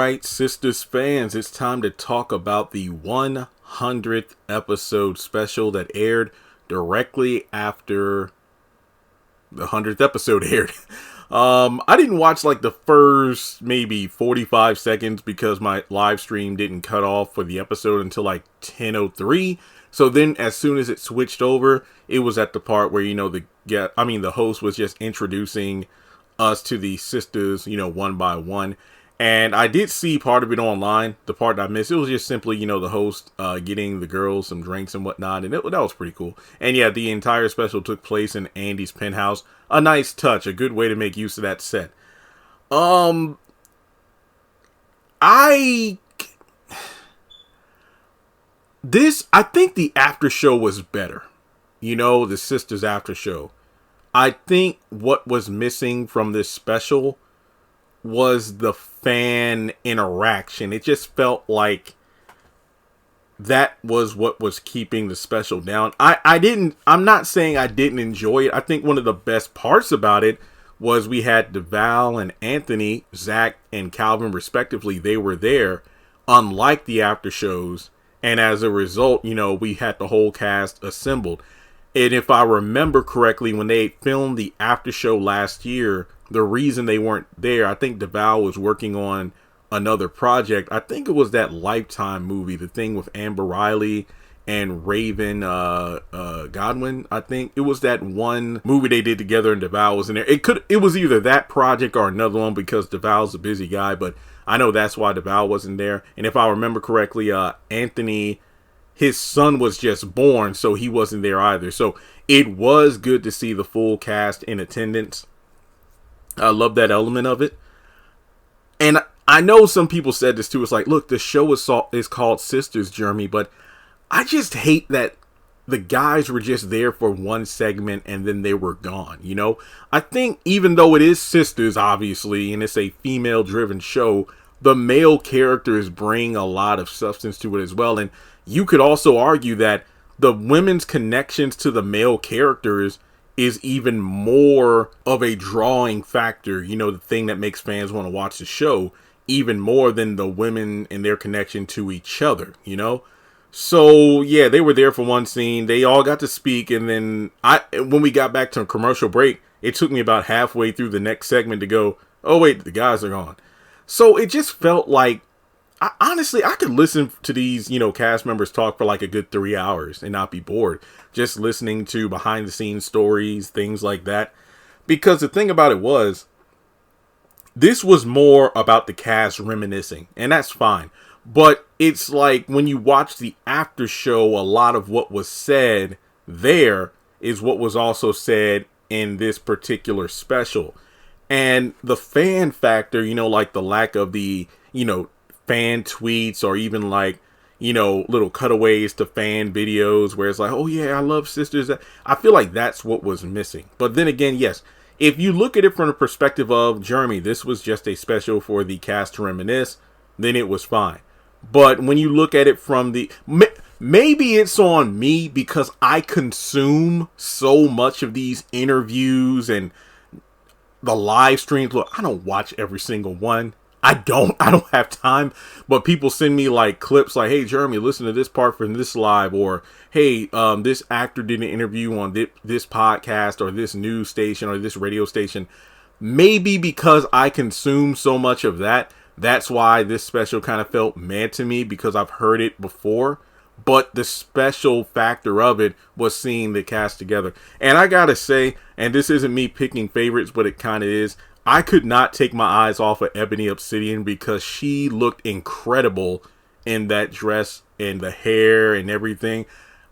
right, Sistas fans, it's time to talk about the 100th episode special that aired directly after the 100th episode aired. I didn't watch like the first maybe 45 seconds because my live stream didn't cut off for the episode until like 10:03. So then as soon as it switched over, it was at the part where, the host was just introducing us to the sisters, one by one. And I did see part of it online. The part that I missed, it was just simply, the host getting the girls some drinks and whatnot. And that was pretty cool. And yeah, the entire special took place in Andy's penthouse. A nice touch, a good way to make use of that set. I think the after show was better. The sisters after show. I think what was missing from this special was the fan interaction. It just felt like that was what was keeping the special down. I'm not saying I didn't enjoy it. I think one of the best parts about it was we had DeVal and Anthony, Zach and Calvin respectively. They were there, unlike the after shows. And as a result, we had the whole cast assembled. And if I remember correctly, when they filmed the after show last year, the reason they weren't there, I think DeVal was working on another project. I think it was that Lifetime movie, the thing with Amber Riley and Raven Godwin. I think it was that one movie they did together and DeVal was in there. It was either that project or another one because DeVal's a busy guy, but I know that's why DeVal wasn't there. And if I remember correctly, Anthony, his son was just born, so he wasn't there either. So it was good to see the full cast in attendance. I love that element of it. And I know some people said this too. It's like, look, the show is called Sisters, Jeremy, but I just hate that the guys were just there for one segment and then they were gone. I think even though it is Sisters, obviously, and it's a female driven show, the male characters bring a lot of substance to it as well. And you could also argue that the women's connections to the male characters is even more of a drawing factor, the thing that makes fans want to watch the show even more than the women and their connection to each other, So yeah, they were there for one scene. They all got to speak. And then when we got back to a commercial break, it took me about halfway through the next segment to go, oh wait, the guys are gone. So it just felt like, honestly, I could listen to these, cast members talk for like a good 3 hours and not be bored. Just listening to behind the scenes stories, things like that. Because the thing about it was, this was more about the cast reminiscing, and that's fine. But it's like when you watch the after show, a lot of what was said there is what was also said in this particular special. And the fan factor, like the lack of the, fan tweets or even like, little cutaways to fan videos where it's like, oh yeah, I love Sisters. I feel like that's what was missing. But then again, yes, if you look at it from the perspective of Jeremy, this was just a special for the cast to reminisce, then it was fine. But when you look at it from maybe it's on me because I consume so much of these interviews and the live streams. Look, I don't watch every single one. I don't have time, but people send me like clips like, hey, Jeremy, listen to this part from this live, or hey, this actor did an interview on this podcast or this news station or this radio station. Maybe because I consume so much of that, that's why this special kind of felt mad to me, because I've heard it before. But the special factor of it was seeing the cast together. And I gotta say, and this isn't me picking favorites, but it kind of is, I could not take my eyes off of Ebony Obsidian because she looked incredible in that dress and the hair and everything.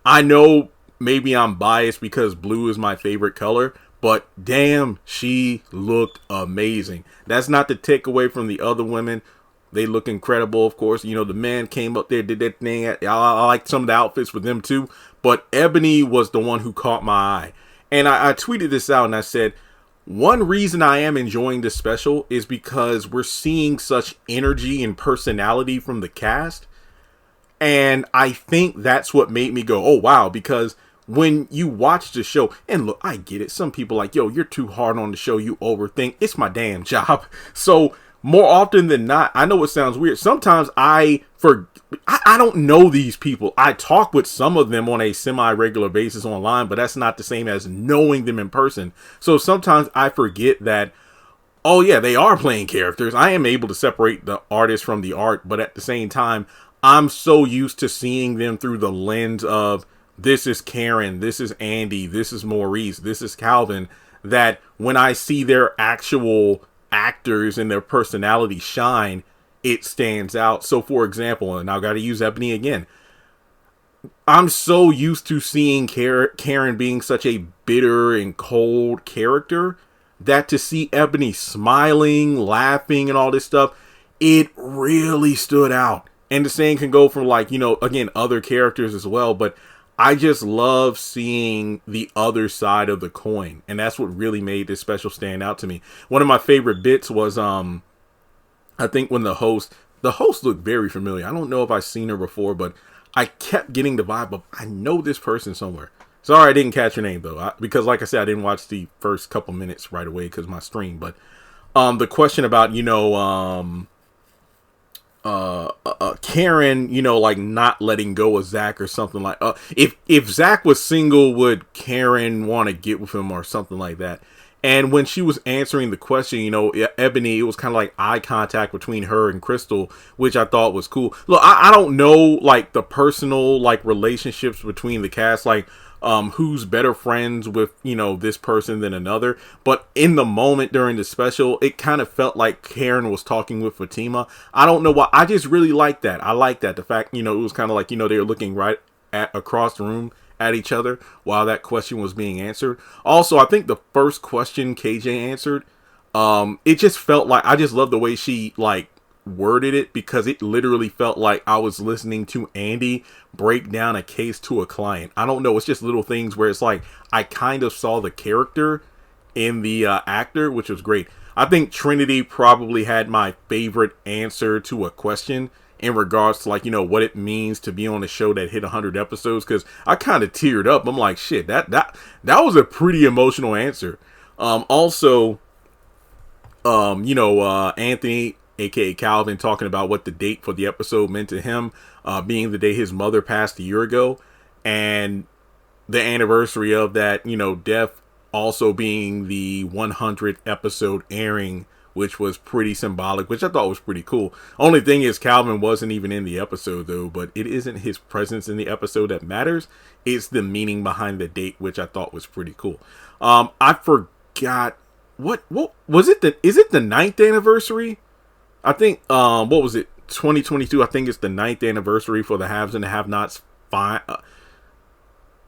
I know maybe I'm biased because blue is my favorite color, but damn, she looked amazing. That's not to take away from the other women. They look incredible, of course. The man came up there, did that thing. I liked some of the outfits with them too. But Ebony was the one who caught my eye. And I tweeted this out and I said, one reason I am enjoying this special is because we're seeing such energy and personality from the cast. And I think that's what made me go, oh, wow. Because when you watch the show, and look, I get it. Some people are like, yo, you're too hard on the show. You overthink. It's my damn job. So more often than not, I know it sounds weird. Sometimes I don't know these people. I talk with some of them on a semi-regular basis online, but that's not the same as knowing them in person. So sometimes I forget that, oh yeah, they are playing characters. I am able to separate the artist from the art, but at the same time, I'm so used to seeing them through the lens of, this is Karen, this is Andy, this is Maurice, this is Calvin, that when I see their actual actors and their personality shine, it stands out. So for example, and I got to use Ebony again, I'm so used to seeing Karen being such a bitter and cold character, that to see Ebony smiling, laughing, and all this stuff, it really stood out. And the same can go for, like, you know, again, other characters as well. But I just love seeing the other side of the coin. And that's what really made this special stand out to me. One of my favorite bits was, I think when the host looked very familiar. I don't know if I've seen her before, but I kept getting the vibe of, I know this person somewhere. Sorry I didn't catch her name, though. Because, like I said, I didn't watch the first couple minutes right away because of my stream. But the question about, you know, Karen, you know, like not letting go of Zach or something like, if Zach was single, would Karen want to get with him or something like that? And when she was answering the question, you know, Ebony, it was kind of like eye contact between her and Crystal, which I thought was cool. Look, I don't know, like, the personal, like, relationships between the cast, like, who's better friends with, you know, this person than another. But in the moment during the special, it kind of felt like Karen was talking with Fatima. I don't know why. I just really like that. I like that. The fact, you know, it was kind of like, you know, they were looking right at across the room at each other while that question was being answered. Also, I think the first question KJ answered, it just felt like, I just love the way she, like, worded it, because it literally felt like I was listening to Andy break down a case to a client. I don't know, it's just little things where it's like I kind of saw the character in the actor, which was great. I think Trinity probably had my favorite answer to a question in regards to, like, you know, what it means to be on a show that hit 100 episodes, because I kind of teared up. I'm like, shit, that was a pretty emotional answer. Also, you know, Anthony, aka Calvin, talking about what the date for the episode meant to him, being the day his mother passed a year ago, and the anniversary of that, you know, death also being the 100th episode airing, which was pretty symbolic, which I thought was pretty cool. Only thing is, Calvin wasn't even in the episode, though, but it isn't his presence in the episode that matters. It's the meaning behind the date, which I thought was pretty cool. I forgot, what was it? Is it the 9th anniversary? I think, what was it? 2022. I think it's the 9th anniversary for the Haves and the Have-Nots.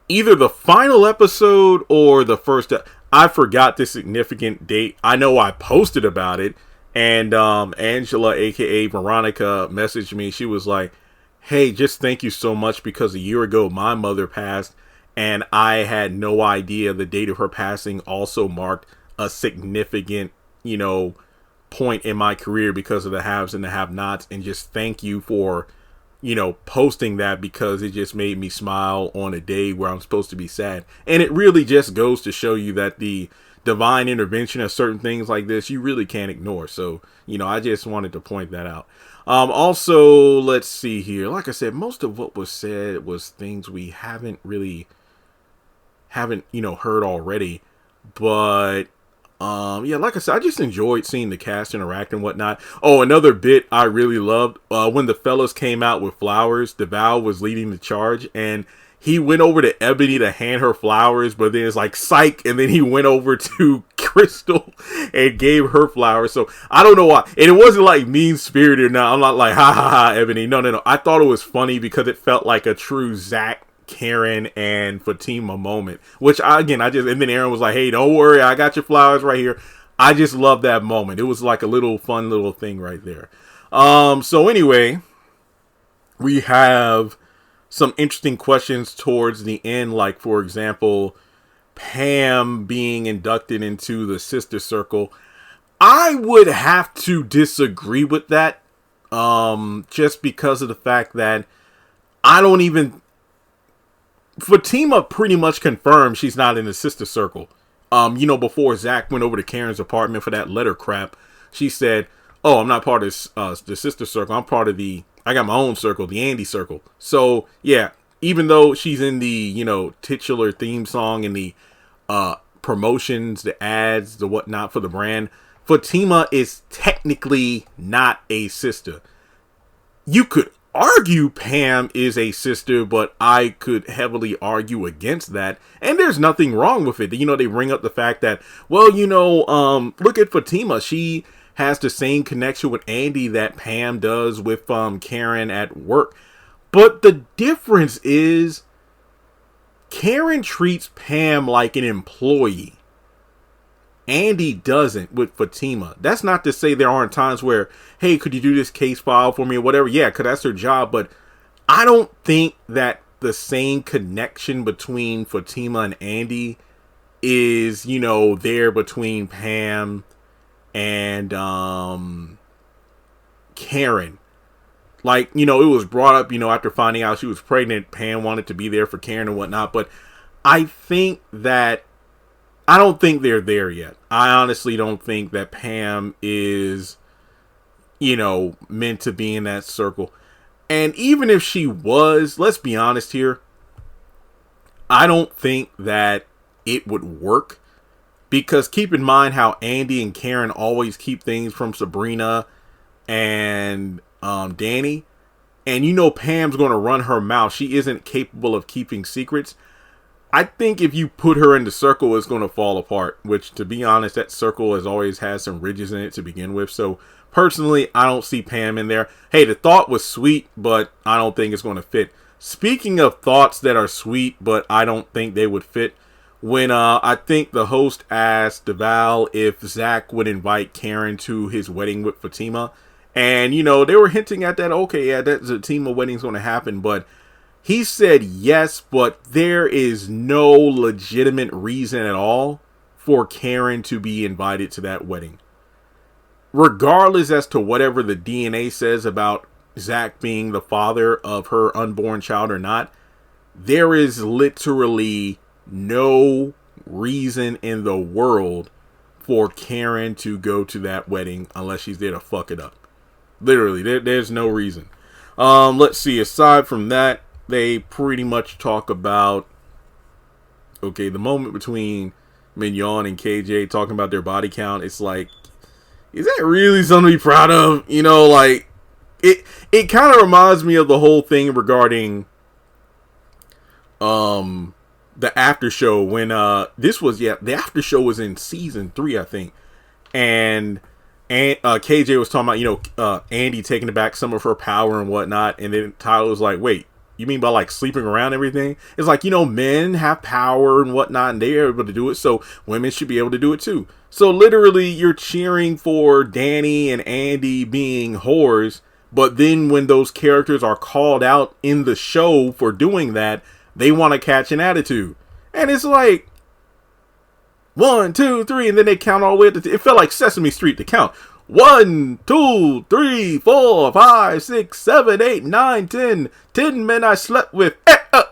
Either the final episode or the first. I forgot the significant date. I know I posted about it, and Angela, aka Veronica, messaged me. She was like, "Hey, just thank you so much, because a year ago my mother passed, and I had no idea the date of her passing also marked a significant, you know, point in my career because of the Haves and the Have-Nots, and just thank you for, you know, posting that, because it just made me smile on a day where I'm supposed to be sad." And it really just goes to show you that the divine intervention of certain things like this, you really can't ignore. So, you know, I just wanted to point that out. Also, let's see here. Like I said, most of what was said was things we haven't, you know, heard already. But yeah, like I said, I just enjoyed seeing the cast interact and whatnot. Oh, another bit I really loved, when the fellas came out with flowers, DeVal was leading the charge, and he went over to Ebony to hand her flowers, but then it's like, psych, and then he went over to Crystal and gave her flowers. So I don't know why, and it wasn't like mean-spirited or not. I'm not like, ha ha ha, Ebony. No. I thought it was funny because it felt like a true Zach, Karen, and Fatima moment, which and then Aaron was like, "Hey, don't worry, I got your flowers right here." I just love that moment. It was like a little fun little thing right there. So anyway, we have some interesting questions towards the end, like, for example, Pam being inducted into the Sister Circle. I would have to disagree with that, just because of the fact that Fatima pretty much confirmed she's not in the Sister Circle. You know, before Zach went over to Karen's apartment for that letter crap, she said, Oh, I'm not part of the sister circle. I'm part of I got my own circle, the Andy circle. So yeah, even though she's in the, titular theme song and the promotions, the ads, the whatnot for the brand, Fatima is technically not a sister. You could argue Pam is a sister, but I could heavily argue against that. And there's nothing wrong with it. They bring up the fact that, well, look at Fatima. She has the same connection with Andy that Pam does with Karen at work. But the difference is Karen treats Pam like an employee. Andy doesn't with Fatima. That's not to say there aren't times where, hey, could you do this case file for me or whatever? Yeah, because that's her job. But I don't think that the same connection between Fatima and Andy is, there between Pam and Karen. Like, it was brought up, after finding out she was pregnant, Pam wanted to be there for Karen and whatnot. But I don't think they're there yet. I honestly don't think that Pam is, meant to be in that circle. And even if she was, let's be honest here, I don't think that it would work. Because keep in mind how Andy and Karen always keep things from Sabrina and Danny. And Pam's going to run her mouth. She isn't capable of keeping secrets. I think if you put her in the circle, it's going to fall apart. Which, to be honest, that circle has always had some ridges in it to begin with. So, personally, I don't see Pam in there. Hey, the thought was sweet, but I don't think it's going to fit. Speaking of thoughts that are sweet, but I don't think they would fit, when I think the host asked DeVal if Zach would invite Karen to his wedding with Fatima. And, they were hinting at that, okay, yeah, that Zatima wedding's going to happen. But he said yes, but there is no legitimate reason at all for Karen to be invited to that wedding. Regardless as to whatever the DNA says about Zach being the father of her unborn child or not, there is literally no reason in the world for Karen to go to that wedding unless she's there to fuck it up. Literally, there's no reason. Let's see. Aside from that, they pretty much talk about, okay, the moment between Mignon and KJ talking about their body count. It's like, is that really something to be proud of? Like, it kind of reminds me of the whole thing regarding the after show when the after show was in season 3, I think, and KJ was talking about Andy taking back some of her power and whatnot, and then Tyler was like, wait, you mean by like sleeping around and everything? It's like, men have power and whatnot, and they're able to do it, so women should be able to do it too. So literally, you're cheering for Danny and Andy being whores, but then when those characters are called out in the show for doing that, they want to catch an attitude. And it's like 1, 2, 3, and then they count all the way up to it felt like Sesame Street to count. 1, 2, 3, 4, 5, 6, 7, 8, 9, 10. 10 men I slept with. What?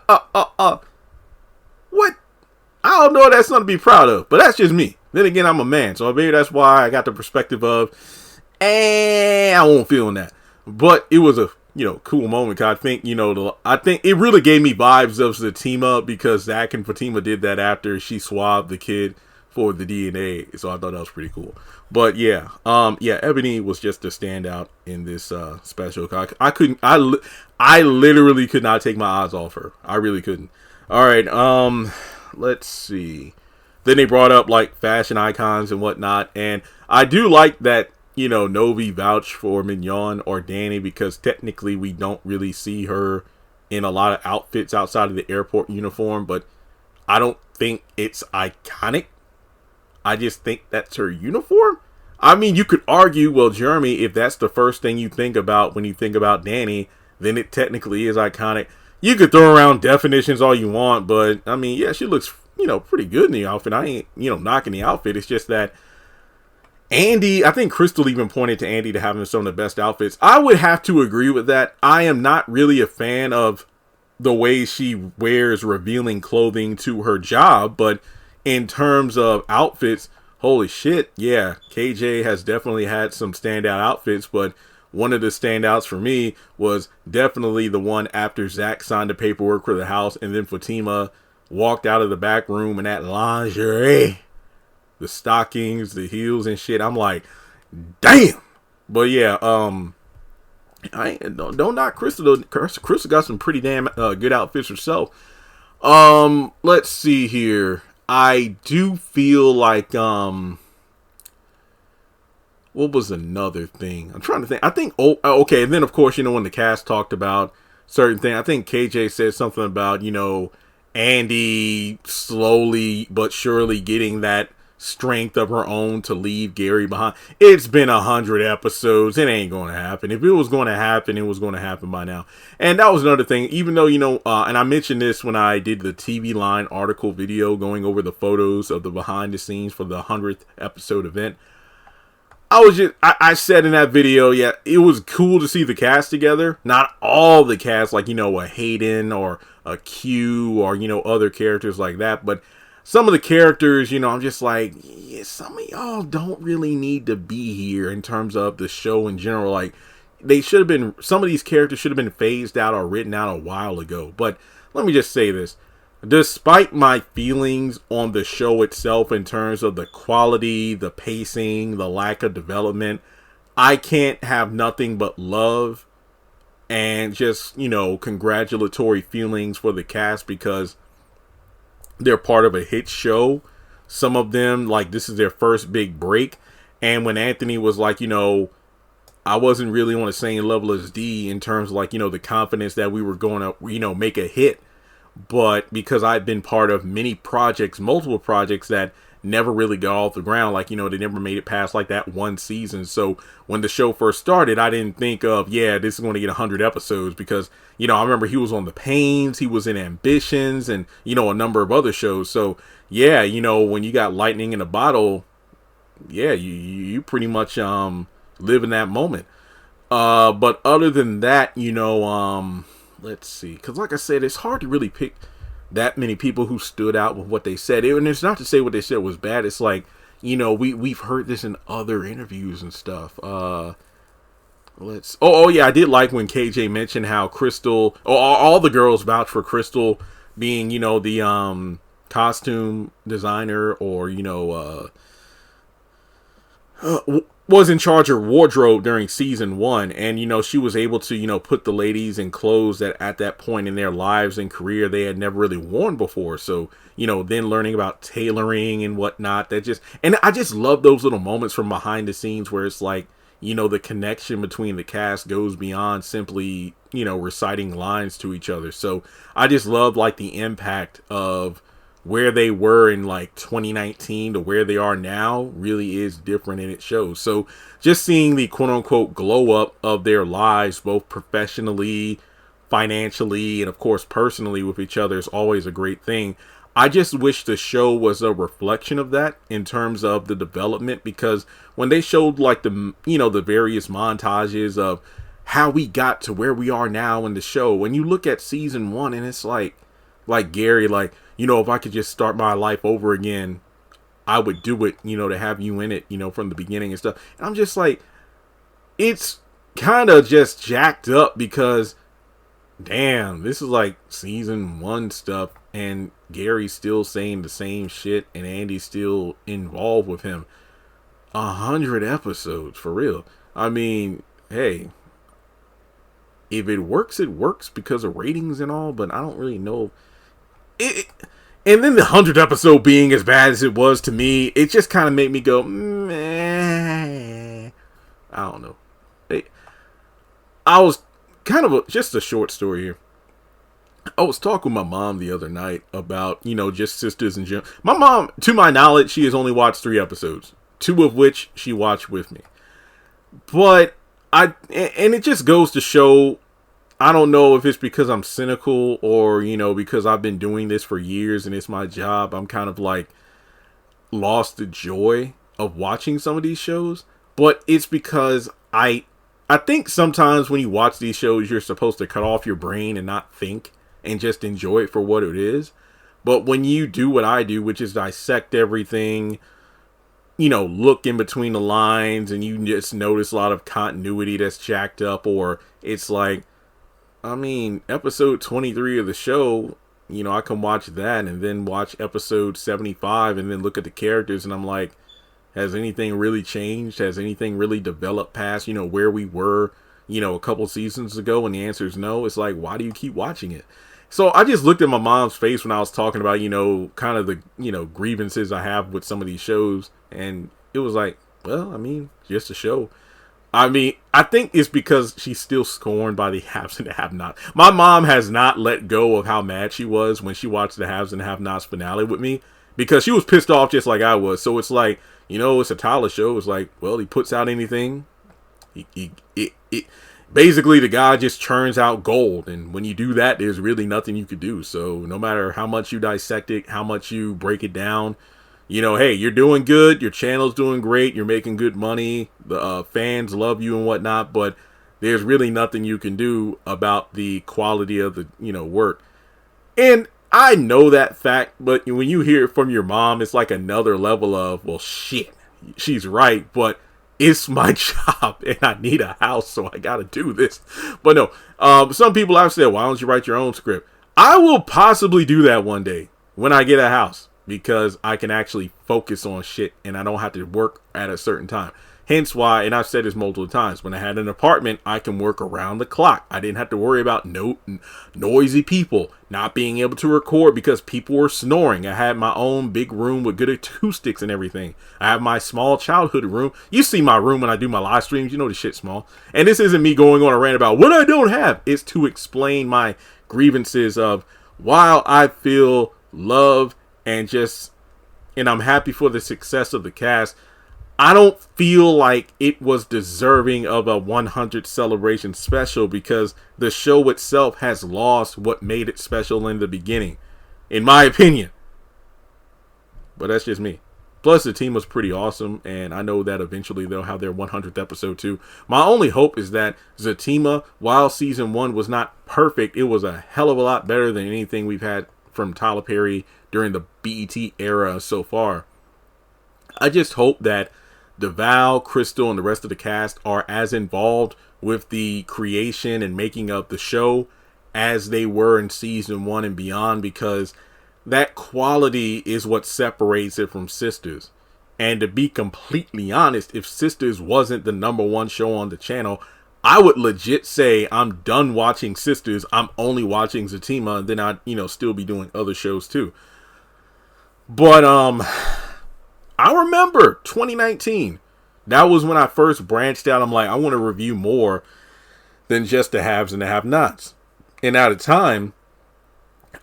I don't know if that's something to be proud of, but that's just me. Then again, I'm a man, so maybe that's why I got the perspective of, I won't feel that. But it was a cool moment. I think I think it really gave me vibes of Zatima because Zach and Fatima did that after she swabbed the kid for the DNA, so I thought that was pretty cool. But yeah, Ebony was just a standout in this special. I literally could not take my eyes off her. I really couldn't. All right, let's see. Then they brought up like fashion icons and whatnot, and I do like that Novi vouched for Mignon or Danny because technically we don't really see her in a lot of outfits outside of the airport uniform, but I don't think it's iconic. I just think that's her uniform. I mean, you could argue, well, Jeremy, if that's the first thing you think about when you think about Danny, then it technically is iconic. You could throw around definitions all you want, but I mean, yeah, she looks, pretty good in the outfit. I ain't, knocking the outfit. It's just that Andy, I think Crystal even pointed to Andy to having some of the best outfits. I would have to agree with that. I am not really a fan of the way she wears revealing clothing to her job, but in terms of outfits, Holy shit. Yeah, KJ has definitely had some standout outfits, but one of the standouts for me was definitely the one after Zach signed the paperwork for the house and then Fatima walked out of the back room in that lingerie, the stockings, the heels and shit. I'm like, damn. But yeah, don't knock Crystal though. Crystal got some pretty damn good outfits herself. Let's see here. I do feel like what was another thing? I'm trying to think. I think okay, and then of course, when the cast talked about certain things, I think KJ said something about, Andy slowly but surely getting that strength of her own to leave Gary behind. It's been 100 episodes. It ain't going to happen. If it was going to happen, it was going to happen by now. And that was another thing, even though, and I mentioned this when I did the TV Line article video going over the photos of the behind the scenes for the 100th episode event. I said in that video, yeah, it was cool to see the cast together. Not all the cast, like, a Hayden or a Q or, other characters like that. But some of the characters, I'm just like, yeah, some of y'all don't really need to be here in terms of the show in general. Like, they should have been, some of these characters should have been phased out or written out a while ago. But let me just say this. Despite my feelings on the show itself in terms of the quality, the pacing, the lack of development, I can't have nothing but love and just, congratulatory feelings for the cast because they're part of a hit show. Some of them, like, this is their first big break. And when Anthony was like, I wasn't really on the same level as D in terms of, like, the confidence that we were going to, make a hit. But because I've been part of many projects, multiple projects that never really got off the ground, like, they never made it past like that one season. So when the show first started, I didn't think of, this is going to get 100 episodes because, I remember he was on The Pains, he was in Ambitions and, a number of other shows. So yeah, when you got lightning in a bottle, yeah, you pretty much live in that moment. But other than that, let's see, because like I said, it's hard to really pick that many people who stood out with what they said. And it's not to say what they said was bad. It's like, we've heard this in other interviews and stuff. Yeah, I did like when KJ mentioned how Crystal, all the girls vouch for Crystal being, the costume designer or, was in charge of wardrobe during season 1, and she was able to put the ladies in clothes that at that point in their lives and career they had never really worn before. So then learning about tailoring and whatnot, and I just love those little moments from behind the scenes where it's like the connection between the cast goes beyond simply reciting lines to each other. So I just love like the impact of where they were in like 2019 to where they are now really is different, and it shows. So just seeing the quote unquote glow up of their lives, both professionally, financially, and of course personally with each other is always a great thing. I just wish the show was a reflection of that in terms of the development, because when they showed like the, the various montages of how we got to where we are now in the show, when you look at season 1 and it's like Gary, like, if I could just start my life over again, I would do it, to have you in it, from the beginning and stuff. And I'm just like, it's kind of just jacked up because, damn, this is like season 1 stuff and Gary's still saying the same shit and Andy's still involved with him. 100 episodes, for real. I mean, hey, if it works because of ratings and all, but I don't really know. And then the 100th episode being as bad as it was to me, it just kind of made me go, meh. I don't know. I was kind of just a short story here. I was talking with my mom the other night about, just Sistas and Jim. My mom, to my knowledge, she has only watched 3 episodes, 2 of which she watched with me. But and it just goes to show, I don't know if it's because I'm cynical or, because I've been doing this for years and it's my job. I'm kind of like lost the joy of watching some of these shows, but it's because I think sometimes when you watch these shows, you're supposed to cut off your brain and not think and just enjoy it for what it is. But when you do what I do, which is dissect everything, look in between the lines and you just notice a lot of continuity that's jacked up, or it's like, I mean, episode 23 of the show, I can watch that and then watch episode 75 and then look at the characters and I'm like, has anything really changed? Has anything really developed past, where we were, a couple seasons ago? And the answer is no. It's like, why do you keep watching it? So I just looked at my mom's face when I was talking about, kind of the, grievances I have with some of these shows. And it was like, well, I mean, just a show. I mean, I think it's because she's still scorned by the haves and the have-nots. My mom has not let go of how mad she was when she watched the haves and the have-nots finale with me, because she was pissed off just like I was. So it's like, it's a Tyler show. It's like, well, he puts out anything. Basically, the guy just churns out gold. And when you do that, there's really nothing you could do. So no matter how much you dissect it, how much you break it down, hey, you're doing good. Your channel's doing great. You're making good money. The fans love you and whatnot. But there's really nothing you can do about the quality of the, work. And I know that fact. But when you hear it from your mom, it's like another level of, well, shit, she's right. But it's my job and I need a house, so I got to do this. But no, some people have said, why don't you write your own script? I will possibly do that one day when I get a house, because I can actually focus on shit and I don't have to work at a certain time. Hence why, and I've said this multiple times, when I had an apartment, I can work around the clock. I didn't have to worry about noisy people, not being able to record because people were snoring. I had my own big room with good acoustics and everything. I have my small childhood room. You see my room when I do my live streams. The shit's small. And this isn't me going on a rant about what I don't have. It's to explain my grievances of, while I feel love and I'm happy for the success of the cast, I don't feel like it was deserving of a 100 celebration special, because the show itself has lost what made it special in the beginning, in my opinion. But that's just me. Plus, the team was pretty awesome, and I know that eventually they'll have their 100th episode too. My only hope is that Zatima, while season 1 was not perfect, it was a hell of a lot better than anything we've had from Tyler Perry during the BET era so far. I just hope that DeVal, Crystal, and the rest of the cast are as involved with the creation and making of the show as they were in season 1 and beyond, because that quality is what separates it from Sistas. And to be completely honest, if Sistas wasn't the #1 show on the channel, I would legit say I'm done watching Sistas. I'm only watching Zatima, and then I'd, still be doing other shows too. But, I remember 2019. That was when I first branched out. I'm like, I want to review more than just the haves and the have-nots. And at a time,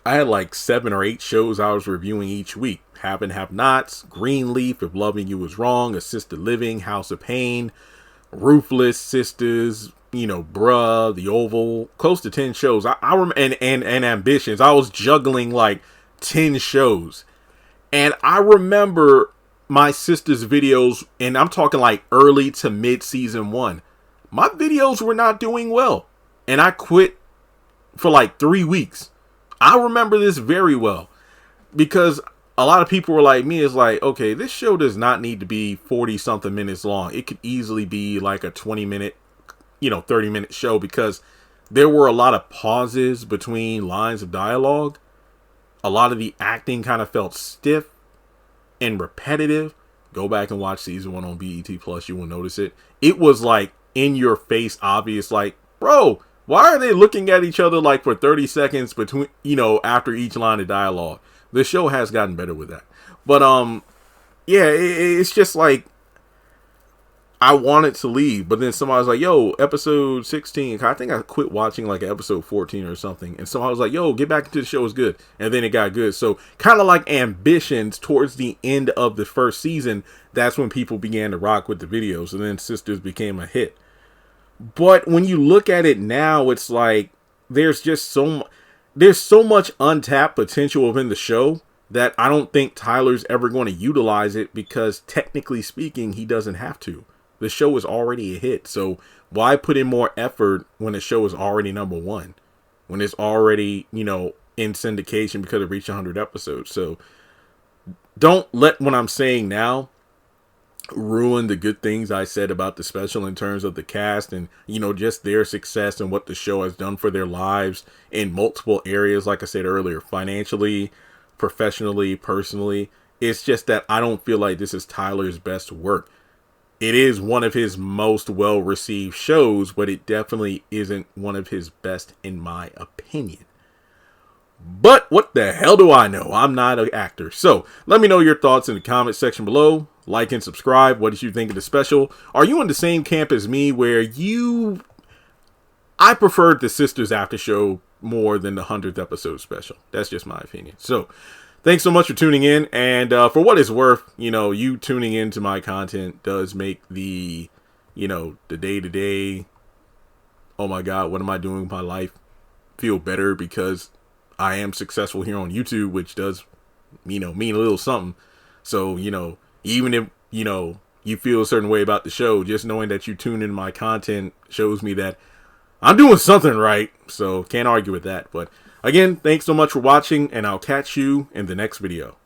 I had like 7 or 8 shows I was reviewing each week. Have and Have-Nots, Greenleaf, If Loving You Was Wrong, Assisted Living, House of Pain, Ruthless, Sistas, Bruh, The Oval, close to 10 shows. And Ambitions. I was juggling like 10 shows. And I remember my Sistas videos, and I'm talking like early to mid season 1. My videos were not doing well. And I quit for like 3 weeks. I remember this very well, because a lot of people were like me. It's like, okay, this show does not need to be 40 something minutes long. It could easily be like a 20-minute, 30-minute show, because there were a lot of pauses between lines of dialogue. A lot of the acting kind of felt stiff and repetitive. Go back and watch season 1 on BET Plus. You will notice it. It was like in your face obvious, like, bro, why are they looking at each other like for 30 seconds between, after each line of dialogue? The show has gotten better with that. But, yeah, it's just like, I wanted to leave, but then somebody was like, yo, episode 16, I think I quit watching like episode 14 or something. And so I was like, yo, get back into the show, it's good. And then it got good. So kind of like Ambitions, towards the end of the first season, that's when people began to rock with the videos. And then Sistas became a hit. But when you look at it now, it's like, there's so much untapped potential within the show that I don't think Tyler's ever going to utilize it, because technically speaking, he doesn't have to. The show is already a hit, so why put in more effort when the show is already #1? When it's already, in syndication because it reached 100 episodes. So don't let what I'm saying now ruin the good things I said about the special in terms of the cast and, you know, just their success and what the show has done for their lives in multiple areas. Like I said earlier, financially, professionally, personally. It's just that I don't feel like this is Tyler's best work. It is one of his most well-received shows, but it definitely isn't one of his best in my opinion. But what the hell do I know? I'm not an actor. So let me know your thoughts in the comment section below. Like and subscribe. What did you think of the special? Are you in the same camp as me where I preferred the Sistas after show more than the 100th episode special? That's just my opinion. So thanks so much for tuning in. And for what it's worth, you know, you tuning into my content does make the, you know, the day-to-day, oh my God, what am I doing with my life, feel better, because I am successful here on YouTube, which does, you know, mean a little something. So, you know, even if, you know, you feel a certain way about the show, just knowing that you tune in my content shows me that I'm doing something right. So can't argue with that. But again, thanks so much for watching, and I'll catch you in the next video.